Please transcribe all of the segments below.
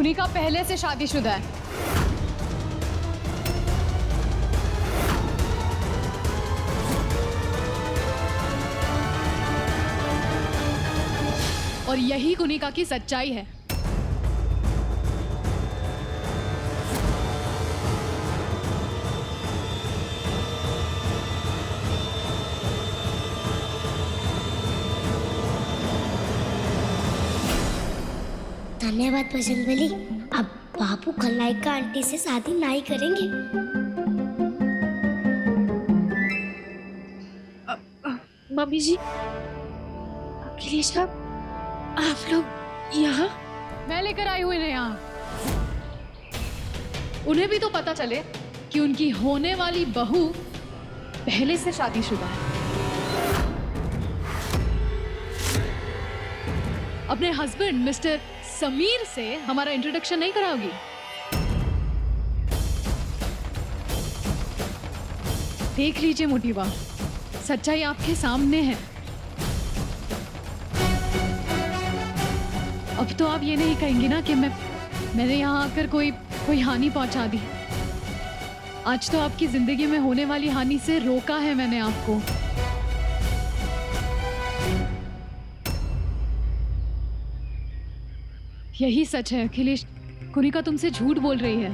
कुनिका पहले से शादीशुदा है। और यही कुनिका की सच्चाई है। धन्यवाद बजरंगबली। अब बाबू खलनायिका आंटी से शादी नहीं करेंगे। मम्मी जी, अखिलेश आप लोग यहाँ? मैं लेकर आई हूँ इन्हें यहाँ। उन्हें भी तो पता चले कि उनकी होने वाली बहू पहले से शादीशुदा है। अपने हस्बैंड मिस्टर समीर से हमारा इंट्रोडक्शन नहीं कराओगी? देख लीजिए मोटीबा, सच्चाई आपके सामने है। अब तो आप ये नहीं कहेंगे ना कि मैंने यहाँ आकर कोई हानि पहुंचा दी। आज तो आपकी जिंदगी में होने वाली हानि से रोका है मैंने आपको। यही सच है अखिलेश, कुनिका तुमसे झूठ बोल रही है।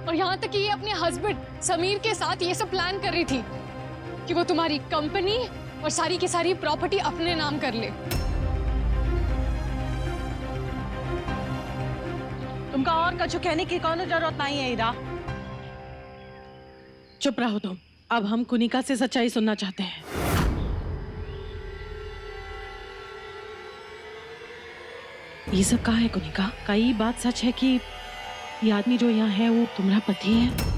और यहाँ तक कि ये अपने हस्बैंड समीर के साथ ये सब प्लान कर रही थी कि वो तुम्हारी कंपनी और सारी की सारी प्रॉपर्टी अपने नाम कर ले। तुमका और कछु कहने की कोनो जरूरत नहीं है हीरा। चुप रहो तुम। अब हम कुनिका से सच्चाई सुनना चाहते हैं। ये सब कहा है कुनिका? कई बात सच है कि ये आदमी जो यहाँ है वो तुम्हारा पति है?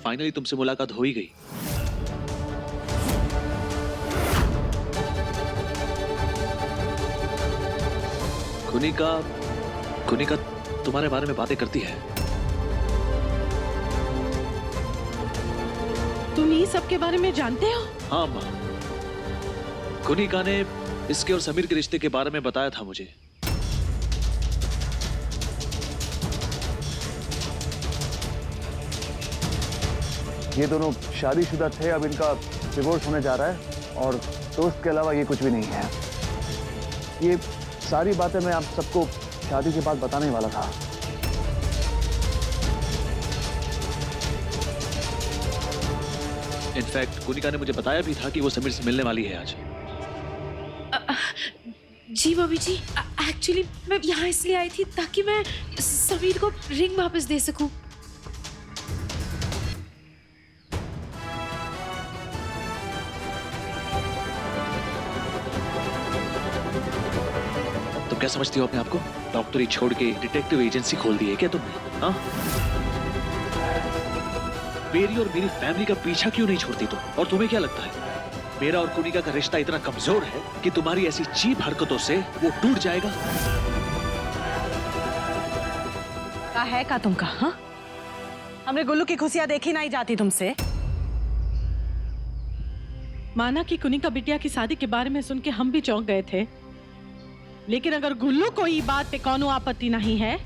फाइनली तुमसे मुलाकात हो ही गई। कुनिका तुम्हारे बारे में बातें करती है। तुम ये सब के बारे में जानते हो? हाँ माँ, कुनिका ने इसके और समीर के रिश्ते के बारे में बताया था मुझे। ये दोनों शादीशुदा थे, अब इनका डिवोर्स होने जा रहा है और दोस्त के अलावा ये कुछ भी नहीं है। ये सारी बातें मैं आप सबको शादी के बाद बताने वाला था। इनफैक्ट कुनिका ने मुझे बताया भी था कि वो समीर से मिलने वाली है आज। जी मम्मी जी, एक्चुअली मैं यहाँ इसलिए आई थी ताकि मैं समीर को रिंग वापस दे सकूं। क्या समझती हो अपने आप को? डॉक्टरी छोड़ के डिटेक्टिव एजेंसी खोल दी है क्या तुमने? हाँ, मेरी और मेरी फैमिली का पीछा क्यों नहीं छोड़ती तुम? और तुम्हें क्या लगता है मेरा और कुनिका का रिश्ता इतना कमजोर है कि तुम्हारी ऐसी चीप हरकतों से वो टूट जाएगा? का है का तुमका? हाँ, हमने गुल्लू की खुशियां देखी नहीं जाती तुमसे। माना कि कुनिका बिटिया की शादी के बारे में सुन के हम भी चौंक गए थे, लेकिन अगर गुल्लू को ये बात पे कोनो आपत्ति नहीं है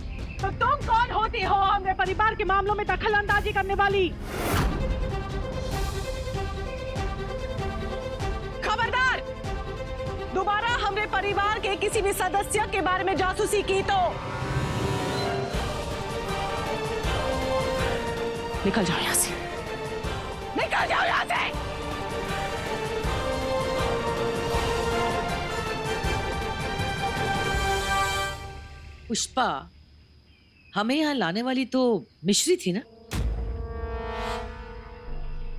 तो तुम कौन होती हो हमरे परिवार के मामलों में दखल अंदाजी करने वाली? खबरदार, दोबारा हमरे परिवार के किसी भी सदस्य के बारे में जासूसी की तो निकल जाओ यहाँ से, निकल जाओ यहाँ से। पुष्पा, हमें यहाँ लाने वाली तो मिश्री थी ना?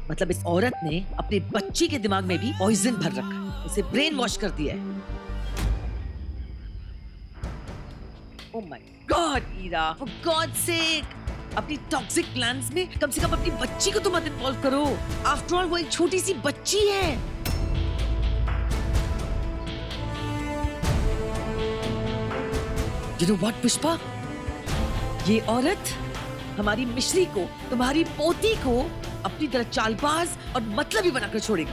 मतलब इस औरत ने अपनी बच्ची के दिमाग में भी पॉइजन भर रखा है, उसे ब्रेन वॉश कर दिया है। Oh my god Ira, for god sake, अपनी टॉक्सिक प्लान्स में कम से कम अपनी बच्ची को तो मत इन्वॉल्व करो। आफ्टर ऑल वो एक छोटी सी बच्ची है। यू नो व्हाट पुष्पा, ये औरत हमारी मिश्री को, तुम्हारी पोती को अपनी तरह चालबाज और मतलबी बनाकर छोड़ेगी।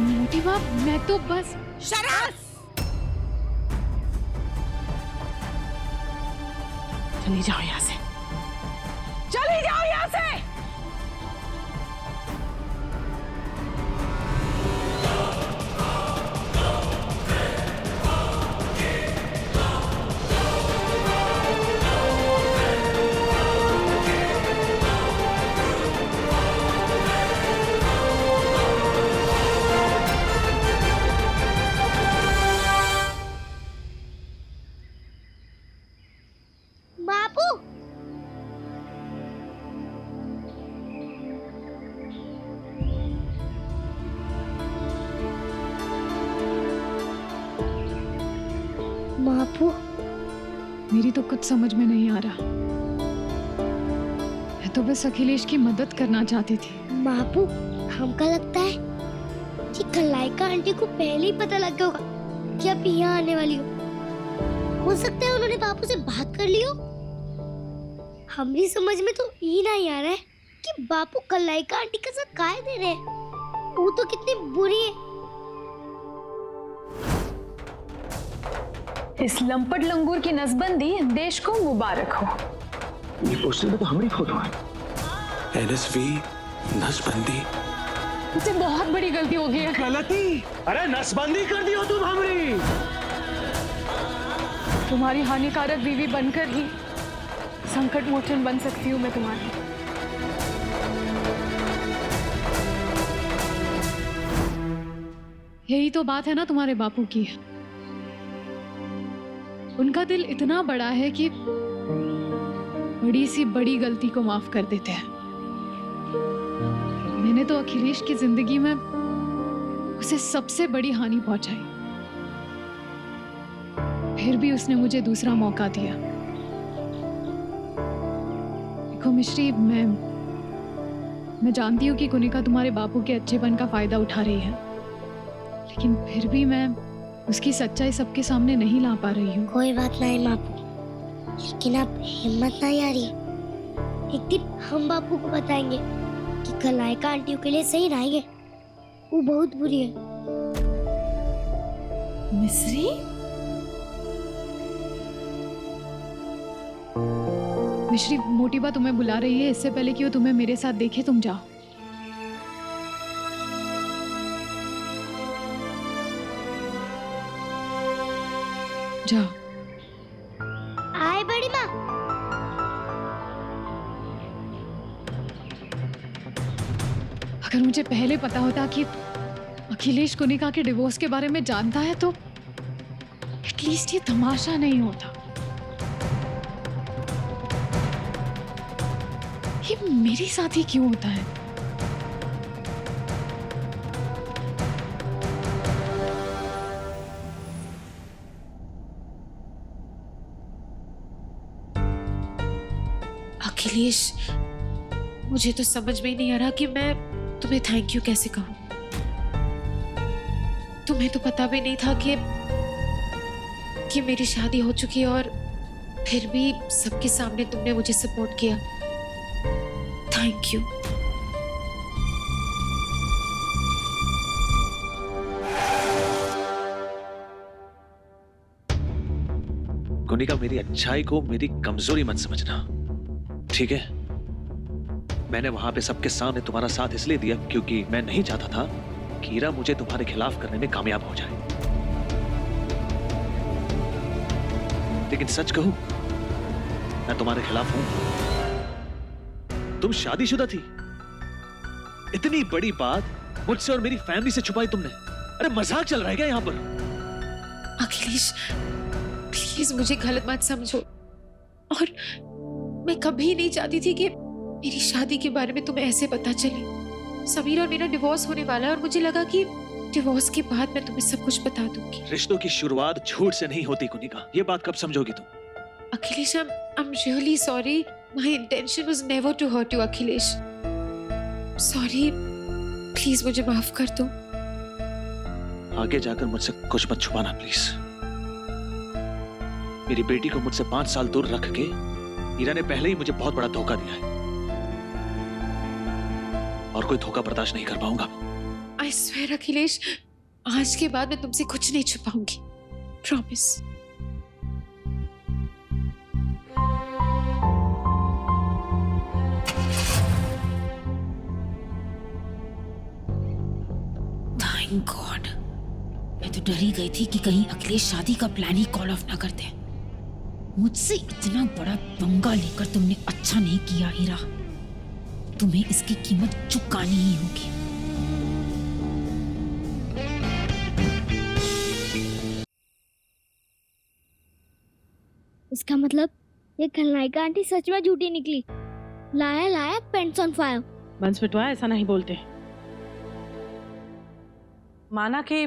मोटी बाप, मैं तो बस शराब। चली जाओ यहाँ से, चली जाओ यहाँ से। बापू, बापू, मेरी तो कुछ समझ में नहीं आ रहा। मैं तो बस अखिलेश की मदद करना चाहती थी। बापू, हमको लगता है कि कलाइका आंटी को पहले ही पता लग गया होगा कि आप यहाँ आने वाली हो सकता है उन्होंने बापू से बात कर ली हो। हमारी समझ में तो ये नहीं आ रहा है कि बापू कलाइका आंटी के साथ काय दे रहे हैं। वो तो कितनी बुरी है। इस लंपट लंगूर की नसबंदी देश को मुबारक हो। ये पोस्टर में तो हमारी फोटो है। एनएसवी नसबंदी। मुझसे बहुत बड़ी गलती हो गई है। गलती? अरे नसबंदी कर दी हो तुम हमारी। तुम्हारी हानिकारक बीवी बनकर ही संकट मोचन बन सकती हूँ मैं तुम्हारी। यही तो बात है ना तुम्हारे बापू की। उनका दिल इतना बड़ा है कि बड़ी सी बड़ी गलती को माफ कर देते हैं। मैंने तो अखिलेश की जिंदगी में उसे सबसे बड़ी हानि पहुंचाई, फिर भी उसने मुझे दूसरा मौका दिया। देखो मिश्री, मैं जानती हूँ कि कुनिका तुम्हारे बापू के अच्छेपन का फायदा उठा रही है, लेकिन फिर भी मैं उसकी सच्चाई सबके सामने नहीं ला पा रही हूँ। कोई बात नहीं बापू, लेकिन अब हिम्मत नहीं आ रही। एक दिन हम बापू को बताएंगे कि कलाइका आंटी के लिए सही नहीं है, वो बहुत बुरी है। मिश्री, मिश्री, मोटी बा तुम्हें बुला रही है। इससे पहले कि वो तुम्हें मेरे साथ देखे, तुम जाओ। जाओ। आए बड़ी माँ। अगर मुझे पहले पता होता कि अखिलेश कुनिका के डिवोर्स के बारे में जानता है तो एटलीस्ट ये तमाशा नहीं होता। ये मेरे साथ ही क्यों होता है? अखिलेश, मुझे तो समझ में ही नहीं आ रहा कि मैं तुम्हें थैंक यू कैसे कहूँ। तुम्हें तो पता भी नहीं था कि मेरी शादी हो चुकी है और फिर भी सबके सामने तुमने मुझे सपोर्ट किया। Thank you. कुनिका, मेरी अच्छाई को मेरी कमजोरी मत समझना, ठीक है? मैंने वहां पे सबके सामने तुम्हारा साथ इसलिए दिया क्योंकि मैं नहीं चाहता था कि ईरा मुझे तुम्हारे खिलाफ करने में कामयाब हो जाए। लेकिन सच कहूं, मैं तुम्हारे खिलाफ हूं? तुम शादीशुदा थी। इतनी बड़ी बात मुझसे और मेरी फैमिली से छुपाई तुमने। अरे मजाक चल रहा है क्या यहाँ पर? अखिलेश प्लीज मुझे गलत मत समझो, और मैं कभी नहीं चाहती थी कि मेरी शादी के बारे में तुम्हें ऐसे पता चले। समीर और मेरा डिवोर्स होने वाला है और मुझे लगा कि डिवोर्स के बाद मैं तुम्हें सब कुछ बता दूंगी। रिश्तों की शुरुआत झूठ से नहीं होती कुनिका, ये बात कब समझोगी तुम? Akhilesh I'm really sorry. My intention was never to hurt you, Akhilesh. Sorry, please मुझे माफ कर दो। आगे जाकर मुझसे कुछ मत छुपाना प्लीज। मेरी बेटी को मुझसे 5 साल दूर रख के हीरा ने पहले ही मुझे बहुत बड़ा धोखा दिया है, और कोई धोखा बर्दाश्त नहीं कर पाऊंगा। I swear, अखिलेश, आज के बाद मैं तुमसे कुछ नहीं छुपाऊंगी। Promise. Thank God. मैं तो डर ही गई थी कि कहीं अखिलेश शादी का प्लान ही कॉल ऑफ ना कर दे। मुझसे इतना बड़ा पंगा लेकर तुमने अच्छा नहीं किया हीरा। तुम्हें इसकी कीमत चुकानी ही होगी। इसका मतलब ये खलनायिका आंटी सच में झूठी निकली। लाया लाया पेंट्स ऑन फायर। बंस बिटवा ऐसा नहीं बोलते। माना कि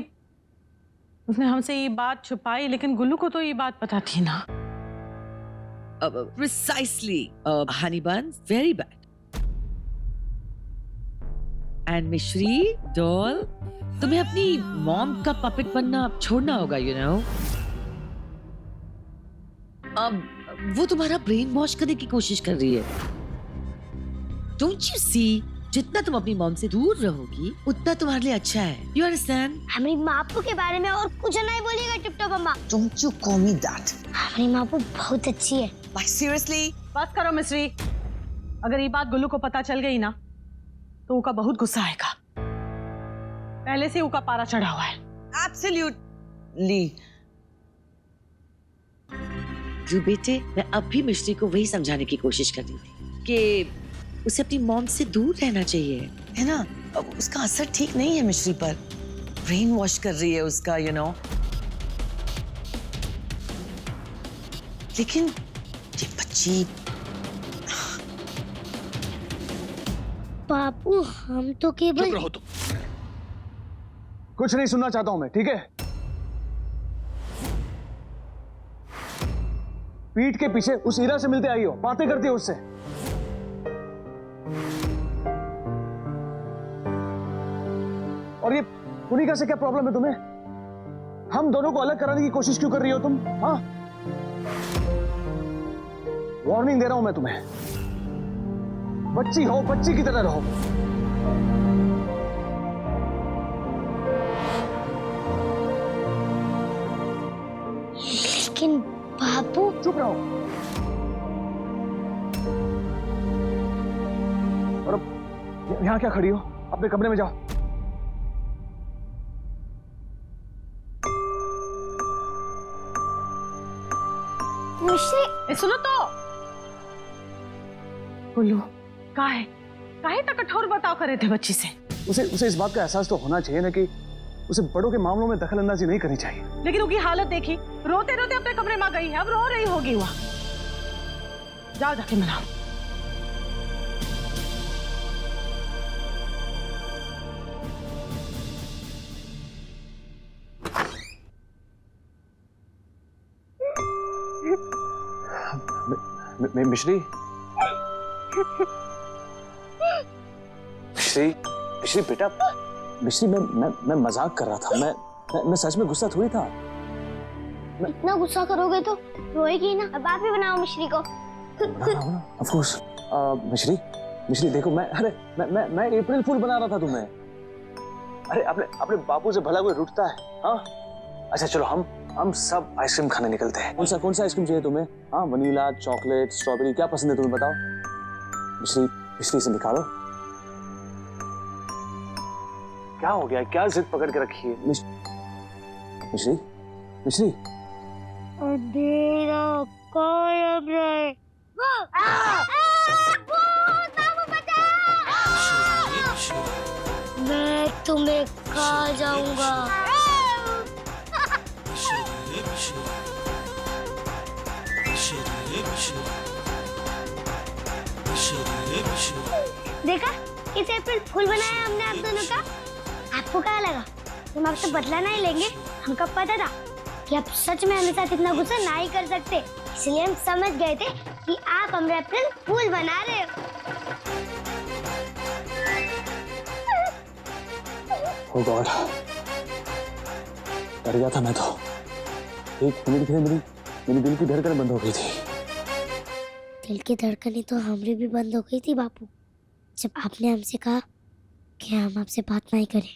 उसने हमसे ये बात छुपाई, लेकिन गुल्लू को तो ये बात पता थी ना। Precisely, honey bun, very bad. And मिश्री, doll, तुम्हें अपनी मॉम का पपेट बनना छोड़ना होगा, you know. अब वो तुम्हारा ब्रेन वॉश करने की कोशिश कर रही है। Don't you see? जितना तुम अपनी मॉम से दूर रहोगी, उतना तुम्हारे लिए अच्छा है। You understand? हमारी मापू के बारे में और कुछ नहीं बोलिएगा टिपटॉप अम्मा। Don't you call me that? हमारी मापू बहुत अच्छी है। Like seriously? बस करो मिश्री, अगर ये बात गुल्लू को पता चल गई ना तो उका बहुत गुस्सा आएगा। पहले से उका पारा चढ़ा हुआ है। Absolutely. जो बेटे, मैं अब भी मिश्री को वही समझाने की कोशिश कर रही थी कि उसे अपनी मॉम से दूर रहना चाहिए, है ना? अब उसका असर ठीक नहीं है मिश्री पर। ब्रेन वॉश कर रही है उसका, you know. लेकिन ये बच्ची, पापू हम तो चुप केवल रहो तुम। कुछ नहीं सुनना चाहता हूं मैं, ठीक है? पीठ के पीछे उस हीरा से मिलते आई हो, बातें करती हो उससे। और ये कुनिका से क्या प्रॉब्लम है तुम्हें? हम दोनों को अलग कराने की कोशिश क्यों कर रही हो तुम? हाँ, वार्निंग दे रहा हूं मैं तुम्हें। बच्ची हो, बच्ची की तरह रहो। लेकिन पापू चुप रहो। और अब यहां क्या खड़ी हो? अपने कमरे में जाओ। मिश्री, सुनो तो, गुल्लू काहे तक कठोर बर्ताव करे थे बच्ची से? उसे इस बात का एहसास तो होना चाहिए ना कि उसे बड़ों के मामलों में दखल अंदाजी नहीं करनी चाहिए। लेकिन उनकी हालत देखी, रोते रोते अपने कमरे में गई है, अब रो रही होगी। वहां जाओ, जाके मनाओ। मिश्री, मिश्री, मिश्री बेटा, मिश्री मैं मजाक कर रहा था। मैं सच में गुस्सा थोड़ी था। इतना गुस्सा करोगे तो रोएगी ना। अब आप ही बनाओ मिश्री को। Of course. मिश्री देखो, मैं अप्रैल फूल बना रहा था तुम्हें। अरे अपने बापू से भला कोई रुठता है? हाँ, अच्छा चलो हम सब आइसक्रीम खाने निकलते हैं। कौन सा आइसक्रीम चाहिए तुम्हें? हाँ, वनीला, चॉकलेट, स्ट्रॉबेरी, क्या पसंद है तुम्हें बताओ? मिश्री से निकालो। क्या हो गया? क्या जिद पकड़ के रखी है? मिश्री अंधेरा गायब रहे। मैं तुम्हें खा जाऊंगा। देखा किस अप्रैल फूल बनाया हमने आप दोनों का। आपको क्या लगा तुम आपसे बदला नहीं लेंगे? हमको पता था कि आप सच में हमें साथ इतना गुस्सा नहीं कर सकते, इसलिए हम समझ गए थे कि आप हमें अप्रैल फूल बना रहे हो। Oh God, डर गया था मैं तो। एक मिनट के लिए मेरी दिल की धड़कन बंद हो गई थी। दिल की धड़कनें तो हमारी भी बंद हो गई थी बापू, जब आपने हमसे कहा कि हम आपसे बात नहीं करें।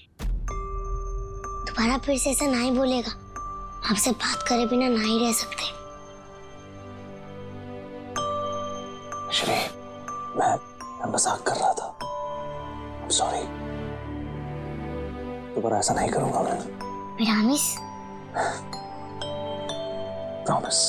दोबारा फिर से ऐसा नहीं बोलेगा, आपसे बात करे बिना नहीं रह सकते। श्री, मैं मजाक कर रहा था। I'm sorry। दोबारा ऐसा नहीं करूंगा मैं। प्रॉमिस? प्रॉमिस।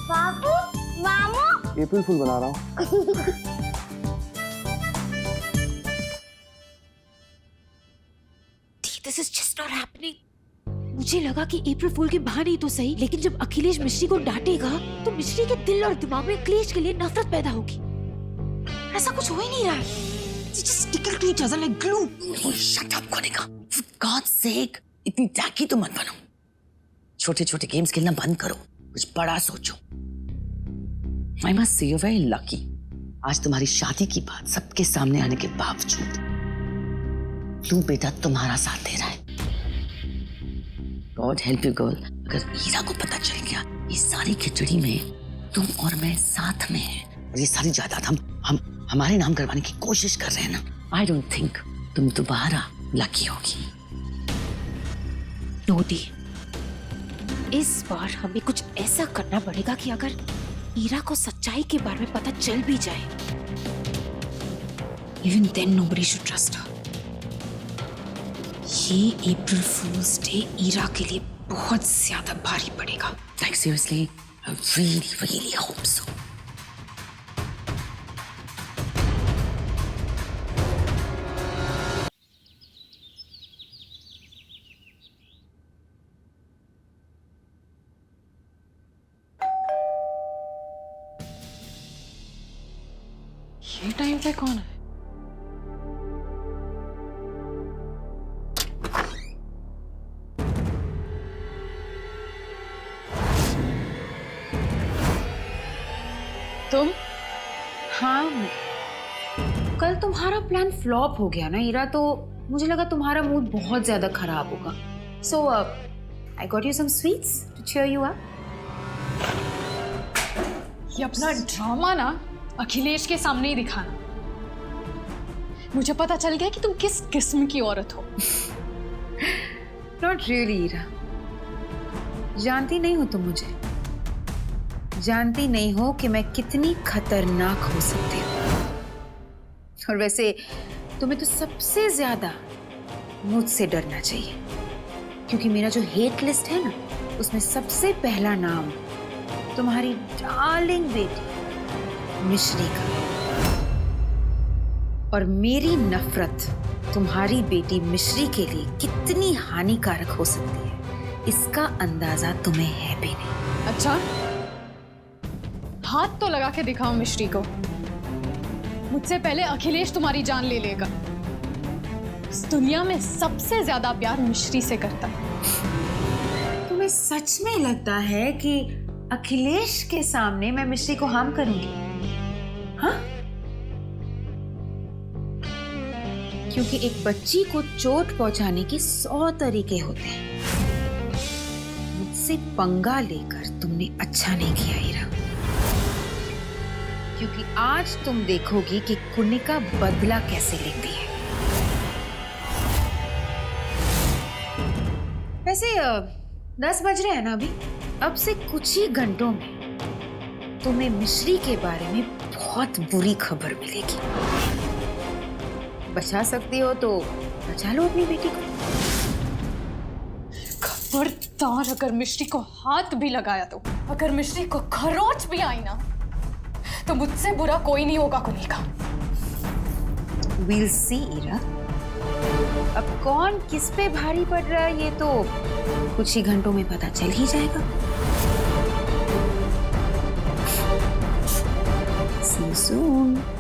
बाबू, मामू। अप्रैल फूल बना रहा हूँ। This is just not happening. मुझे लगा कि अप्रैल फूल के बहाने ही तो सही, लेकिन जब अखिलेश मिश्री को डांटेगा तो मिश्री के दिल और दिमाग में अखिलेश के लिए नफरत पैदा होगी। ऐसा कुछ हो ही नहीं रहा है। They just stick to each other like glue. Oh, shut up, Konika. For God's sake, इतनी टैकी तो मत बनो। छोटे-छोटे गेम्स खेलना बंद करो, कुछ बड़ा सोचो। I must say you're very lucky. आज तुम्हारी शादी की बात सबके सामने आने के बावजूद लू बेटा तुम्हारा साथ दे रहा है। God help you girl। अगर ईरा को पता चल गया इस सारी खिचड़ी में तुम और मैं साथ में हैं और ये सारी जायदाद हम हमारे नाम करवाने की कोशिश कर रहे हैं ना, I don't think तुम दोबारा लकी होगी। टोटी, इस बार हमें कुछ ऐसा करना पड़ेगा कि अगर ईरा को सच्चाई के बारे में पता चल भी जाए, even then nobody should trust her। ये अप्रैल फूल्स डे ईरा के लिए बहुत ज्यादा भारी पड़ेगा। Like seriously, I really hope so। ये टाइम पे कौन है? तुम? हाँ, कल तुम्हारा प्लान फ्लॉप हो गया ना ईरा, तो मुझे लगा तुम्हारा मूड बहुत ज्यादा खराब होगा। So I got you some sweets to cheer you up. ये अपना ड्रामा ना अखिलेश के सामने ही दिखाना। मुझे पता चल गया कि तुम किस किस्म की औरत हो। नॉट रियली ईरा, जानती नहीं हो तुम मुझे, जानती नहीं हो कि मैं कितनी खतरनाक हो सकती हूँ। और वैसे तुम्हें तो सबसे ज्यादा मुझसे डरना चाहिए, क्योंकि मेरा जो हेट लिस्ट है ना, उसमें सबसे पहला नाम तुम्हारी डार्लिंग बेटी मिश्री का है। और मेरी नफरत तुम्हारी बेटी मिश्री के लिए कितनी हानिकारक हो सकती है, इसका अंदाजा तुम्हें है भी नहीं। अच्छा, हाथ तो लगा के दिखाओ मिश्री को। मुझसे पहले अखिलेश तुम्हारी जान ले लेगा। इस दुनिया में सबसे ज्यादा प्यार मिश्री से करता है। तुम्हें सच में लगता है कि अखिलेश के सामने मैं मिश्री को हार्म करूंगी? हाँ? क्योंकि एक बच्ची को चोट पहुंचाने के 100 तरीके होते हैं। मुझसे पंगा लेकर तुमने अच्छा नहीं किया हीरा, क्योंकि आज तुम देखोगी कि कुनिका बदला कैसे लेती है। वैसे 10 बज रहे हैं ना अभी। अब से कुछ ही घंटों में तुम्हें मिश्री के बारे में बहुत बुरी खबर मिलेगी। बचा सकती हो तो बचा लो अपनी बेटी को। खबरदार अगर मिश्री को हाथ भी लगाया तो, अगर मिश्री को खरोच भी आई ना, तो मुझसे बुरा कोई नहीं होगा कुनिका। We'll see, इरा। अब कौन किस पे भारी पड़ रहा है ये तो कुछ ही घंटों में पता चल ही जाएगा। See you soon.